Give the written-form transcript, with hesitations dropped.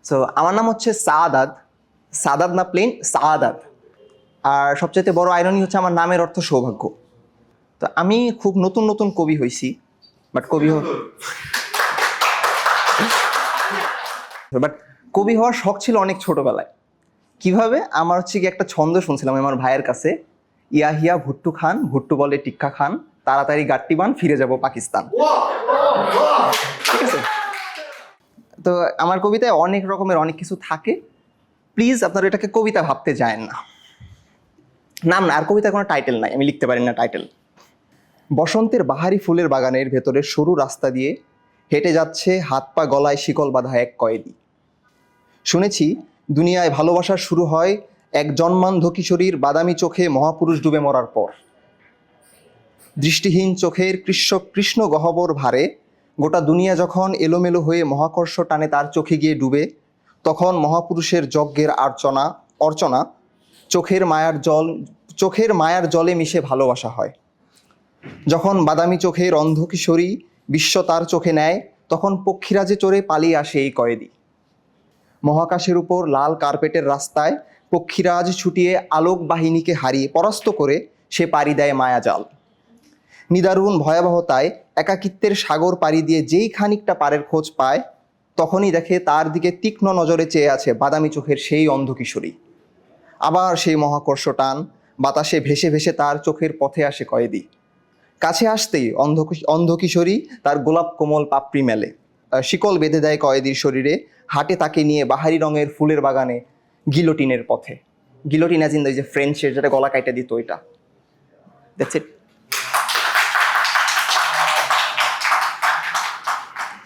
So আমার নাম হচ্ছে সাদাত। সাদাত না প্লেন সাদাত। আর সবচাইতে বড় আইরনি হচ্ছে আমার নামের অর্থ সৌভাগ্য। তো আমি খুব নতুন নতুন কবি হইছি, বাট কবি হওয়ার শখ ছিল অনেক ছোটবেলায়। কিভাবে? আমার হচ্ছে কি একটা ছন্দ শুনছিলাম আমার ভাইয়ের কাছে, ইয়াহিয়া ভুট্টু খান, ভুট্টু বলে টিক্কা খান, তাড়াতাড়ি গাট্টি বান, ফিরে যাব পাকিস্তান। ঠিক আছে? তো আমার কবিতায় অনেক রকমের অনেক কিছু থাকে। প্লিজ আপনারা এটাকে কবিতা ভাবতে যায়েন না। নাম না, আর কবিতার কোনো টাইটেল নাই, আমি লিখতে পারি না টাইটেল। বসন্তের বাহারি ফুলের বাগানের ভেতরে সরু রাস্তা দিয়ে হেঁটে যাচ্ছে হাত পা গলায় শিকল বাঁধা এক কয়েদি। শুনেছি দুনিয়ায় ভালোবাসা শুরু হয় এক জন্মান্ধ কিশোরীর বাদামি চোখে মহাপুরুষ ডুবে মরার পর। দৃষ্টিহীন চোখের কৃষ্ণ গহ্বর ভারে গোটা দুনিয়া যখন এলোমেলো হয়ে মহাকর্ষ টানে তার চোখে গিয়ে ডুবে, তখন মহাপুরুষের যজ্ঞের অর্চনা চোখের মায়ার জলে মিশে ভালোবাসা হয়। যখন বাদামি চোখের অন্ধ কিশোরী বিশ্ব তার চোখে নেয়, তখন পক্ষীরাজে চড়ে পালিয়ে আসে এই কয়েদি। মহাকাশের উপর লাল কার্পেটের রাস্তায় পক্ষীরাজ ছুটিয়ে আলোক বাহিনীকে হারিয়ে পরাস্ত করে সে পাড়ি দেয় মায়াজাল। নিদারুণ ভয়াবহতায় একাকিত্বের সাগর পাড়ি দিয়ে যেই খানিকটা পারের খোঁজ পায়, তখনই দেখে তার দিকে তীক্ষ্ণ নজরে চেয়ে আছে বাদামি চোখের সেই অন্ধ কিশোরী। আবার সেই মহাকর্ষ টান, বাতাসে ভেসে ভেসে তার চোখের পথে আসে কয়েদি। কাছে আসতেই অন্ধ কিশোরী তার গোলাপ কোমল পাপড়ি মেলে, শিকল বেঁধে দেয় কয়েদির শরীরে, হাটে তাকে নিয়ে বাহারি রঙের ফুলের বাগানে গিলোটিনের পথে। গিলোটিন অ্যাজ ইন দ্য যে ফ্রেঞ্চের যেটা গলা কাইটা দিত, ওইটা। That's it.